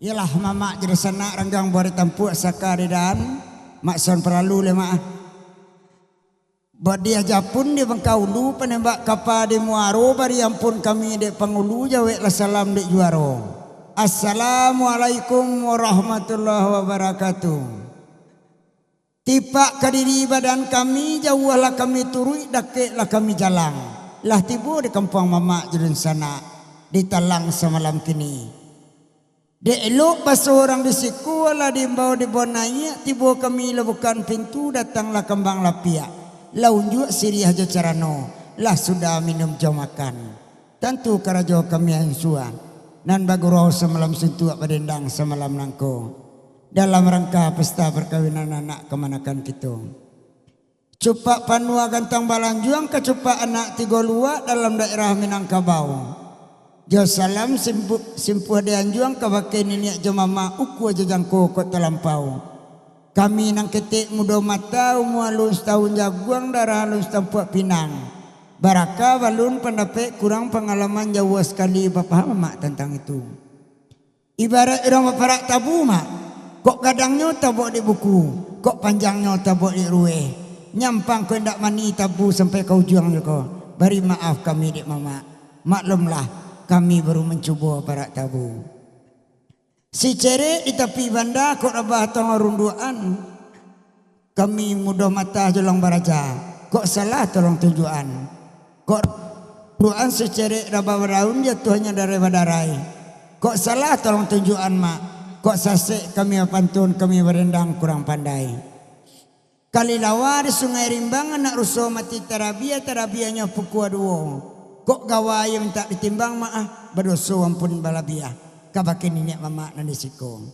Ialah mama jadi sanak ranggang bari tampuk sakaridan makson perlu le mak. Badi aja pun di Bengkaulu penembak kapal di Muaro bari ampun kami di Pangulu jawe la salam di Juaro. Assalamualaikum warahmatullahi wabarakatuh. Tipak kadiri badan kami jauh lah kami turui dakek lah kami jalang. Lah tiba di kampung mama jurun sana di talang semalam kini. Di elok basuh orang di siku lah di bawah di bonanya tiba kami lah bukan pintu datanglah kembang lapia. Lah unjuk siri aja carano. Lah sudah minum jauh makan. Tentu karajo kami yang suang. Nan bagurau semalam sentuh badendang semalam nangko. Dalam rangka pesta perkawinan anak kemanakan kita. Cupak panua gantang balanjuang ke cupak anak tiga luak dalam daerah Minangkabau. Jo salam simpuh dianjuang ke bakai niniak jo mama uku aja jangko kot terlampau. Kami nang ketik muda mata umur halus tahun jaguang darah halus tampuak pinang. Baraka balun pendapat kurang pengalaman jauh sekali bapak mama tentang itu. Ibarat orang bapak tabu mak. Kok kadangnya tabuk di buku, kok panjangnya tabuk di ruwe. Nyampang kau hendak mani tabu sampai kau juang juga. Beri maaf kami dik mama. Maklumlah kami baru mencuba para tabu. Si cere di tepi banda kok abah tong runduan. Kami mudah mata jolong baraja. Kok salah tolong tujuan. Kok runduan si cere rabah beraun jatuhnya dari badarai. Kok salah tolong tujuan mak. Kok sasek kami pantun kami berendang kurang pandai. Kali lawa di sungai Rimbang anak rusuh mati terabianya pukul 2. Kok gawai yang tak ditimbang maaf berdosa ampun balabiah. Kabakin ini mama nanti sikong.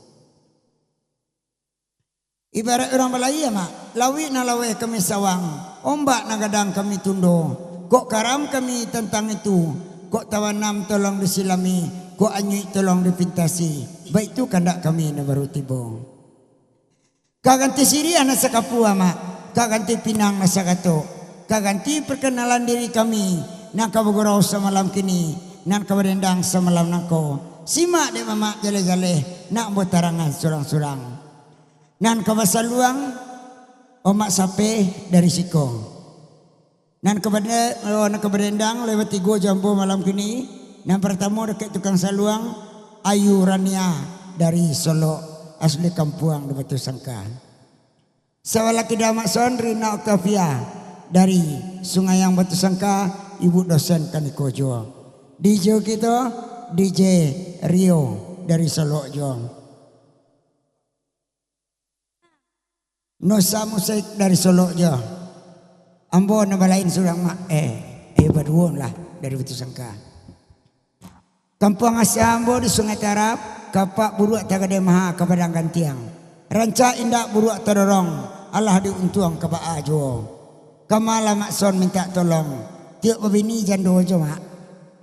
Ibarat orang balaya mak. Lawi na lawe kami sawang. Ombak na gadang kami tundo. Kok karam kami tentang itu. Kok tawanam tolong disilami. Kok anyui tolong dipintasi. Baik itu kandak kami na baru tiba. Kaganti siri anak sakapua mak. Kaganti pinang na sakato. Kaganti perkenalan diri kami. Nak kabugurau semalam kini. Nak kabadendang semalam nako. Simak dek mama jale-jale. Nak botarangan surang-surang. Nan kabasaluang. Omak sape dari sikong. Nan kabadendang lewat 3 jambu malam kini. Nan pertama dekat tukang saluang. Ayu Rania dari Solo. Asli Kampuang di Batu Sangka. Sawalaki damakson Rina Octavia. Dari Sungai Yang Batu Sangka. Ibu dosen Kanikojo. DJ kita DJ Rio dari Solo Jong. Nusa Musik dari Solo Jong. Ambo nabalain surang mak baduon lah dari Batu Sangka. Kampung Asya Ambo di Sungai Tarap. Kapak buruak tagade maha kapadang gantiang. Ranca indak buruak terdorong. Allah diuntuang kabaa jo. Kamala makson minta tolong. Tiap bini jando aja mak.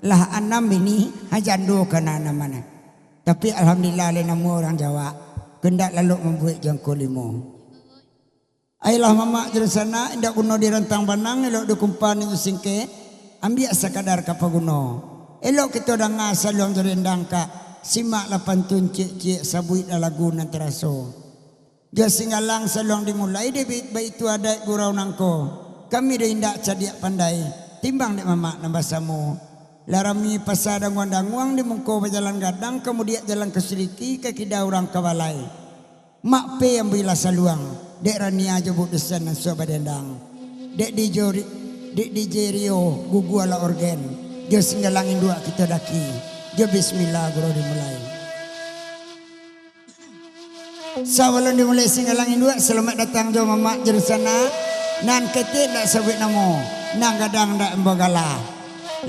Lah 6 bini jando kena mana. Tapi alhamdulillah le nama orang Jawa. Kendak lalu membuat jangko 5. Ayolah mama dari sana indak guna di rentang banang elok di kumpan itu singke. Ambil sekadar kapaguno. Elok kita dengar saluang jerendang kak. Simak lapan tun cik-cik sabuit lagu nan teraso. Dia singalang saluang dimulai debit baik itu ada gurau nangko. Kami dah indak cadiak pandai. Timbang dek mama nambasamu. Larami pasadang wandanguang di mungko berjalan gadang kemudian jalan ke Seriki ke kida orang kabalai. Mak pe yang bila saluang. Dek Rania jebuk desan dan suah badendang. Dek DJ Rio gugu ala organ. Dia singalangin 2 kita daki. Dia bismillah guru dimulai. Sawalan dimulai singalangin 2. Selamat datang jo mama jerusana. Nan ketik tak sebut nama. Nang gadang dak embogala.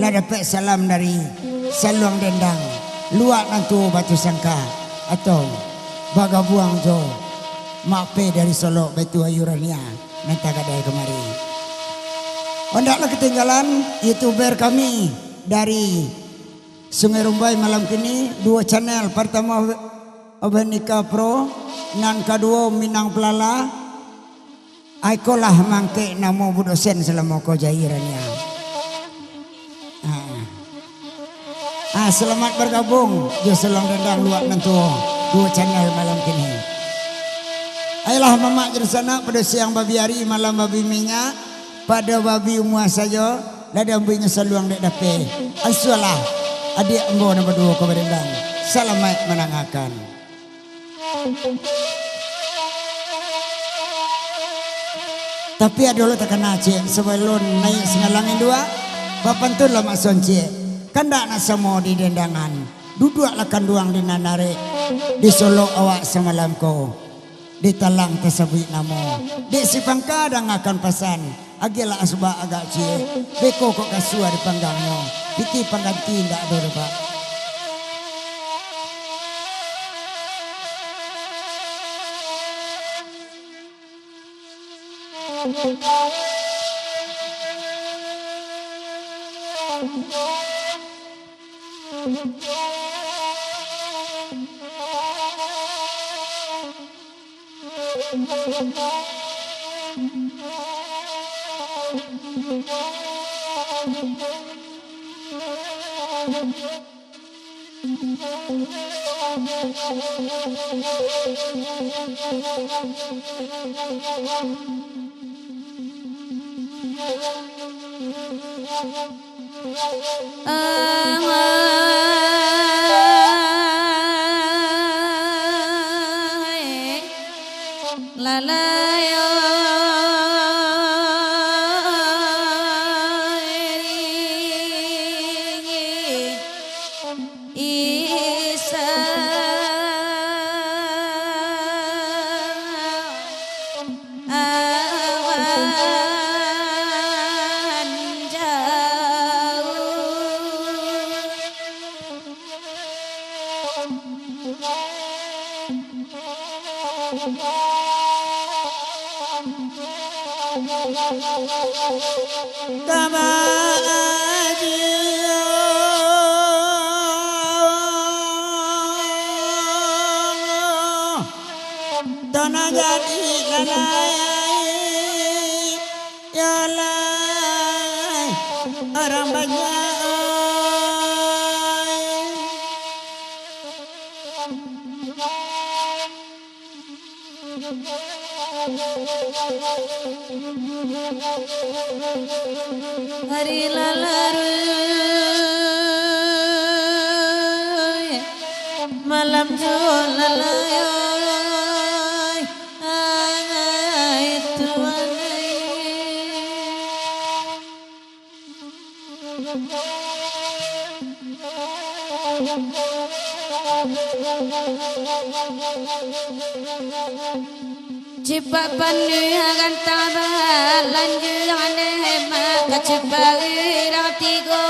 Lah dapat salam dari Saluang Dendang. Luak nantu Batu Sangka. Atau Bagabuang jo. Makpe dari Solo Batu Ayurania. Nanti kadai kemari. Ondaklah ketinggalan YouTuber kami dari Sungai Rumbai malam kini 2 channel. Pertama Obenika Pro. Nan kedua Minang Pelala. Aikolah mangke namo budosen selama kau jairannya. Selamat bergabung. Jo Saluang Dendang luak nantu. dua channel malam kini. Ayolah mama jadi sana pada siang babi hari malam babi minyak pada babi umur saja lada ambinya saluang dek dape. Asulah adik ambo nombor 2 kepada bang. Selamat menangakan. Tapi ada lo tak kena cik sebelum naik sengalangin dua. Papan tu lah mason cik. Kandak nak semua di dendangan. Duduklah kanduang di nanare. Di Solo awak semalam ko. Di talang tersebut namo. Di sipang kadang akan pasan. Agilah asbak agak cik. Beko kok kasua di panggangnya. Biki pangganti tak ada pak. Tanah jadi lalai, ya lai, orang banyak. Hari lalaru, malam jual lalai. Cipa pandu akan tabah lanjut aneh maka cipa iratigo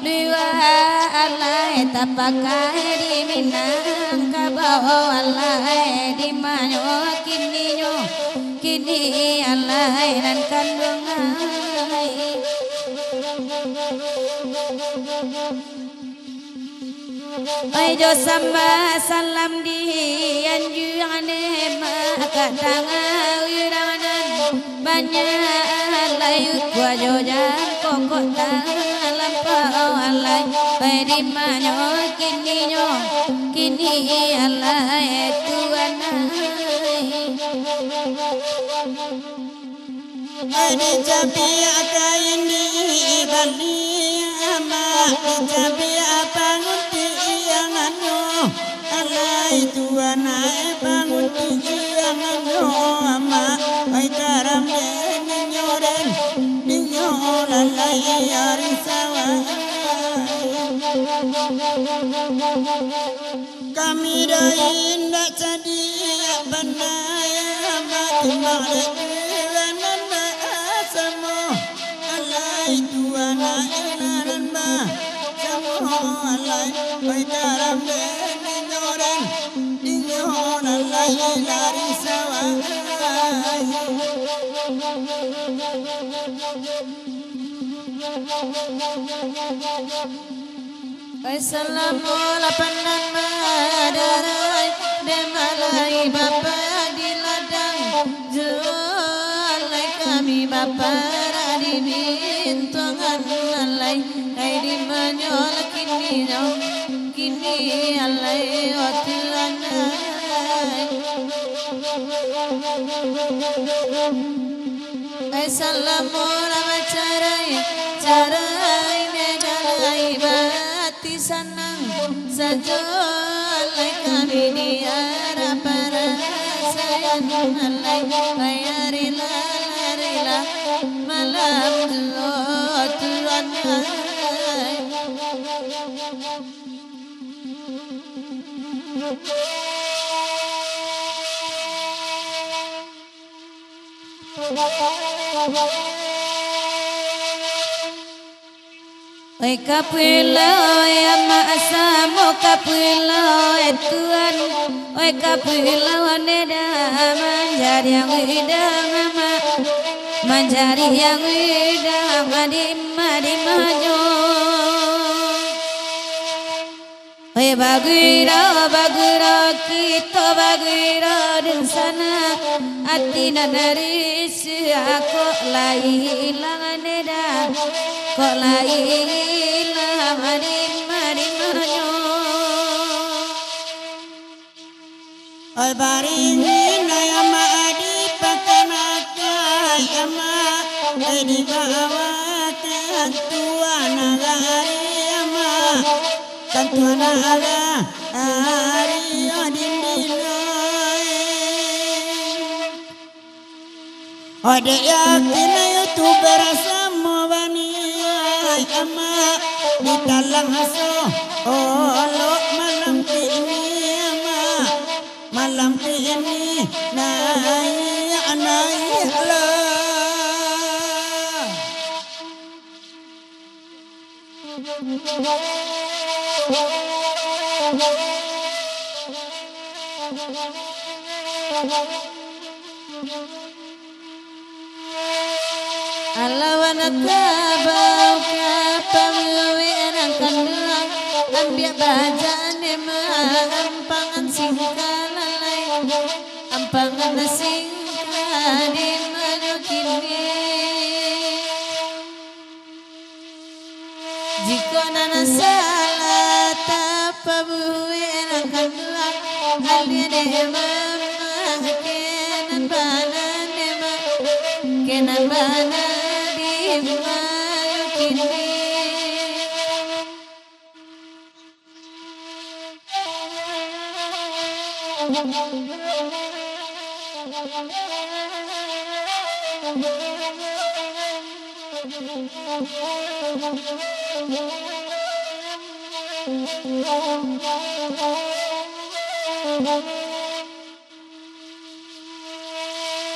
luar alai tapakai di Minang kabau alai di manyo kini alai dan kandung alai. Ayo samba salam di anju aneh maka tangan iranan banyak layu kuajo jang kokok dalam pau alai pedi manyo kini alai tuan ai jabi akain di bali ama jabi apa nguti yang anu alai tuan ai bangun di yang anu ama ai karam nyoren alai arisawa kami doain dak jadi banaya mati mare Oi daram ni nyoren dinyon alai lari sawai Assalamualaikum madarai demalai bapa di ladang jualai kami bapa di bintungan alai kai di menyol kini alai otilana Assalamualaikum carai medalai bati sanang sajolai kami di arah para sayang malai bayarila larila malam lo tuan Oi kapilo ya maasamu kapilo tuan Oi kapilo neda manjari yang widang ama manjari yang widang madi majo Oi bagiro kita bagiro di sana atina dari aku hilang neda kok hilang madi majo Oi baringin ama adi pakanaka ama di bawa tuan agari ama tuan agari Ode yakin youtuber sama bani ama di dalam haso lo malam ini ama malam ini naik lah Alawan kabau kapang weran kanduang ambiak bajane ampangan singkalalai ampangan singkadin manukini jika nana salah tapabuweran kanduang aliade mama kenan banane ma kenan banane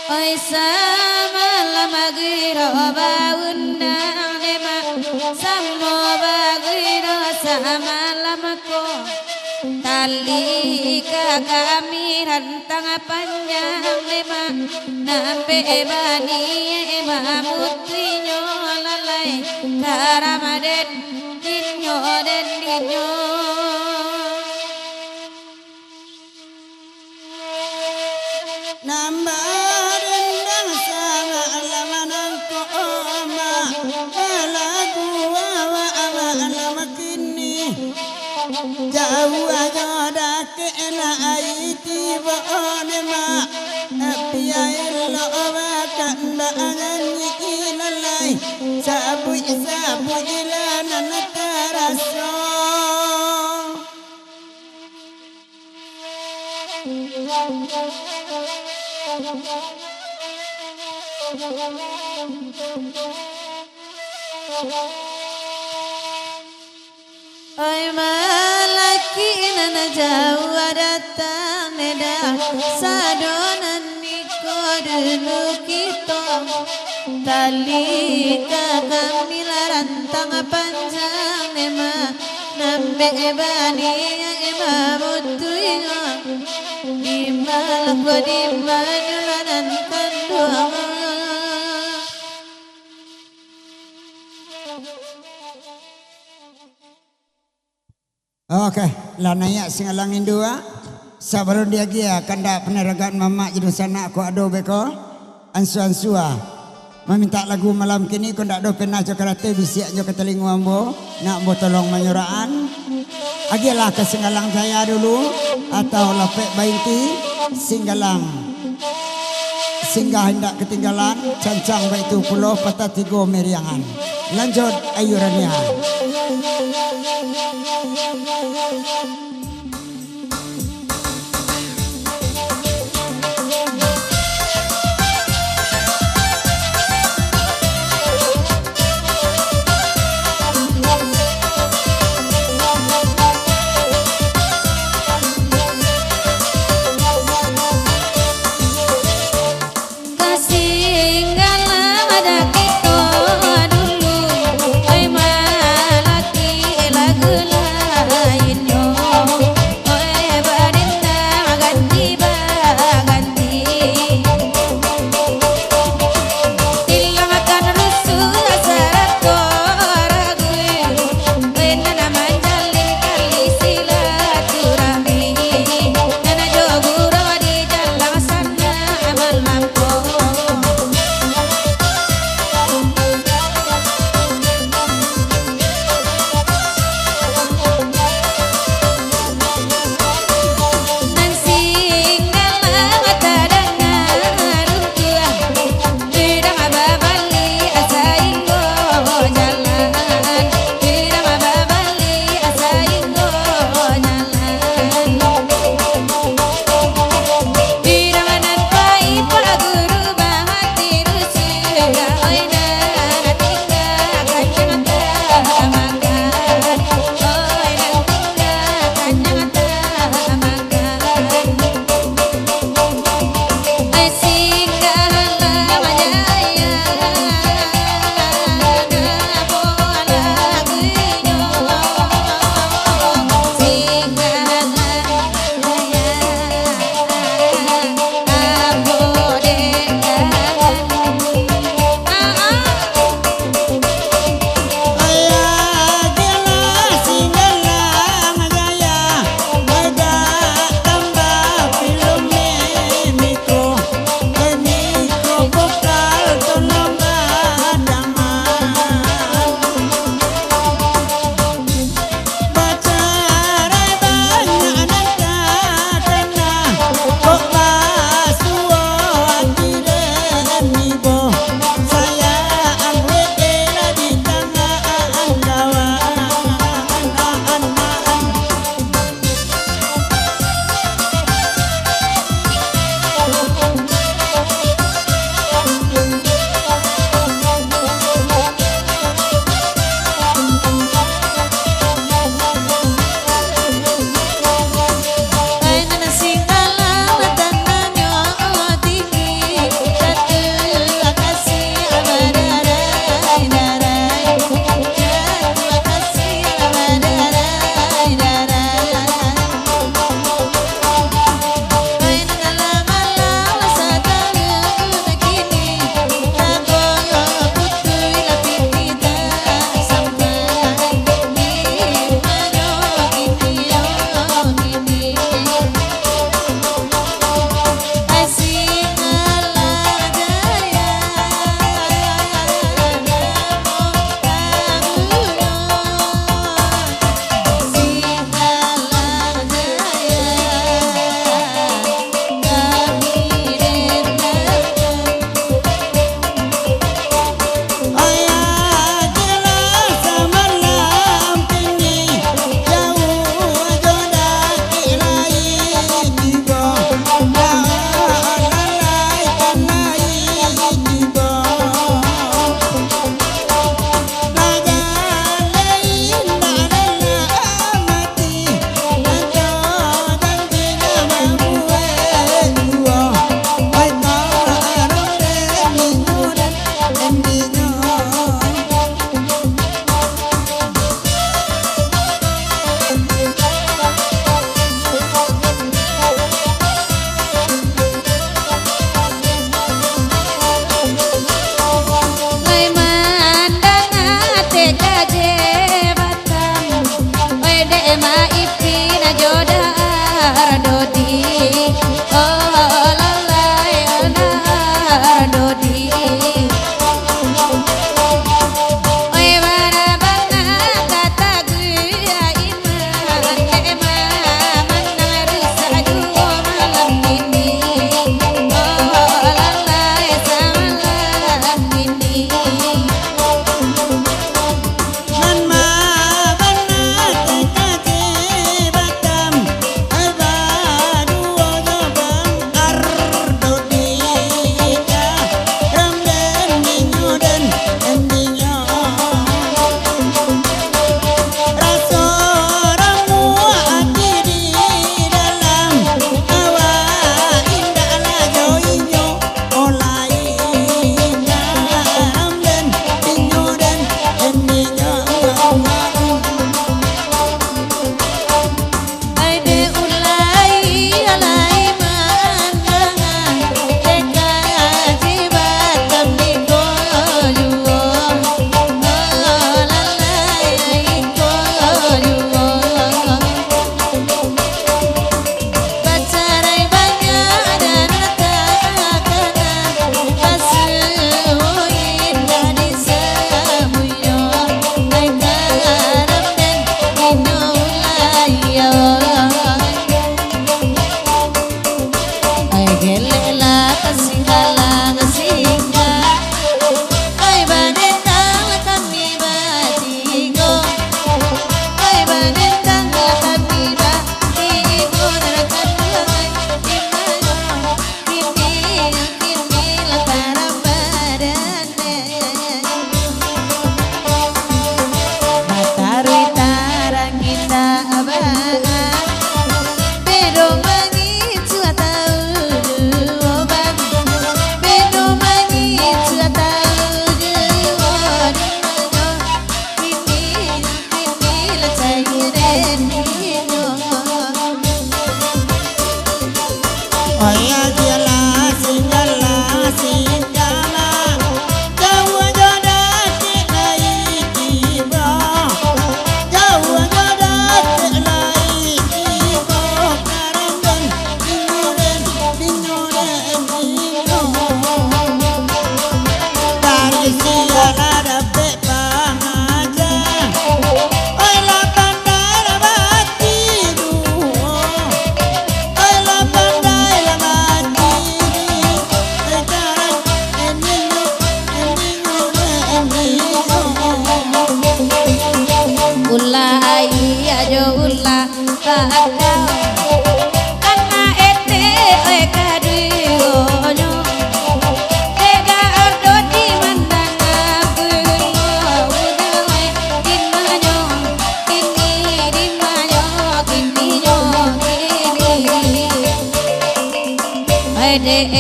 Oi sama lama giro baundang nema samo bagiro sama lama ko tali kami rantang panjang nema nampe bani mutrinya lalai karamaden dinyo den dinyo nambah rendang sama alamanang ko oma lagu awa alama kini jauh aja dak ena aiti bone ma piai lo wa kanda anganyi ilalai sabu ilanan taraso Oi malaki nana jauh datang neda sadonan niko dulu kita tali kami larantang panjang nema nambe bani mutuinga imal kodi manulanan kandua Oke, lanaya singalangin dua. Sabaron dia kanda peneragaan mama jadi sana aku ado beko ansua meminta lagu malam kini kau ndak do pernah jo karate bisiak jo ke telingu ambo nak ambo tolong menyuraan agilah ke Singgalang Jaya dulu atau Lepek Bainti Singgalang singgah hendak ketinggalan cancang baitu pulau patah tigo meriangan lanjut ayurannya. Kasih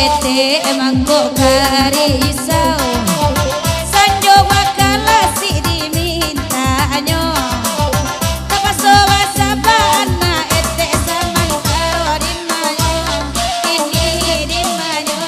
Ete mangko karisau sanjo makala si dimintanyo tapaso basabana ete saman karo dimanyo ini dimanyo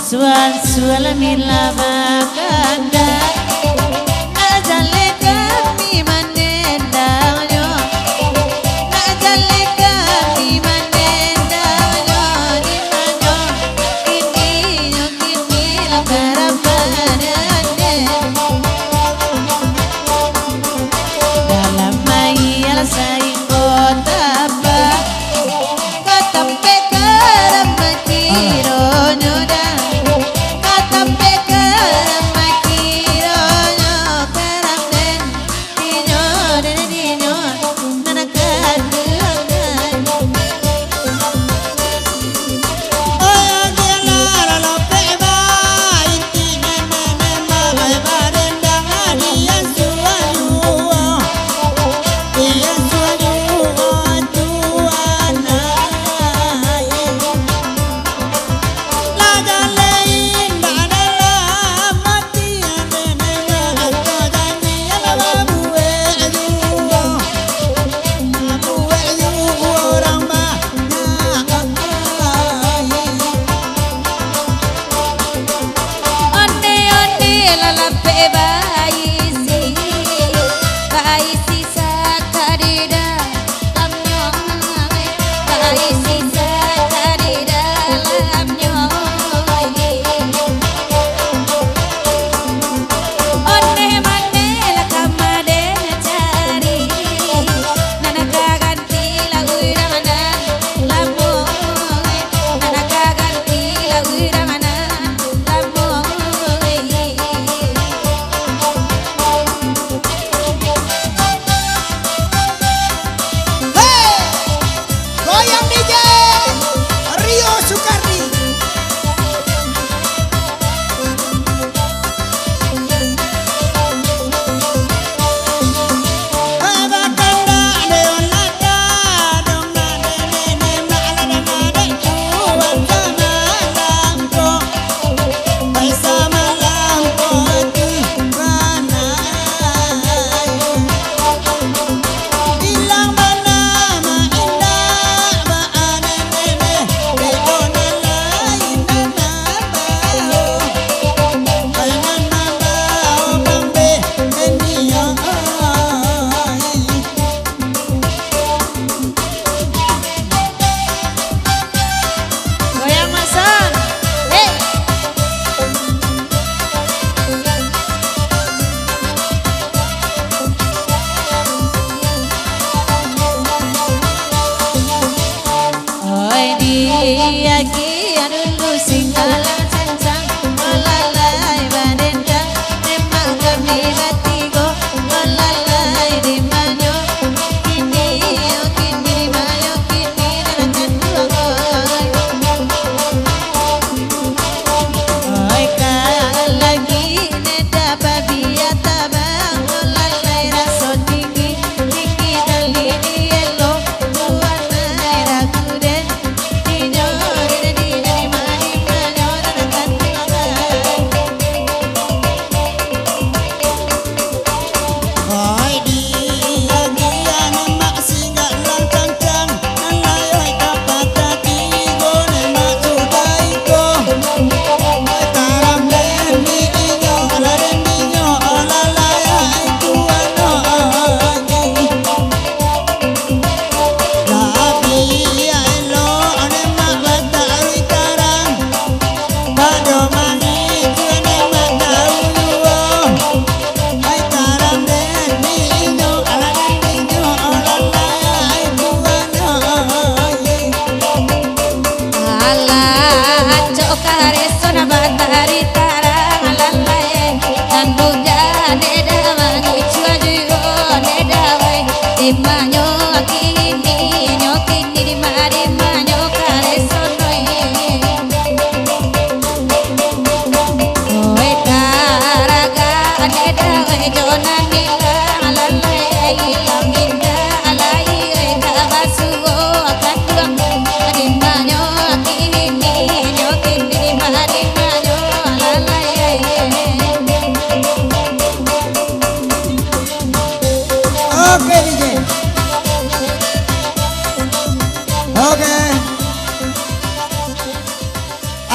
Sual mila bakanda najale kami manenda yo najale kami manenda yo di manyo kini la karapanane dalam mayal sai kota ba katampe karamakiro nyoda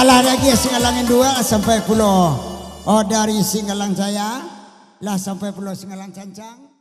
Alah lagi Singalangin 2 sampai pulau. Oh dari Singalang Jaya lah sampai pulau Singalang Cancang.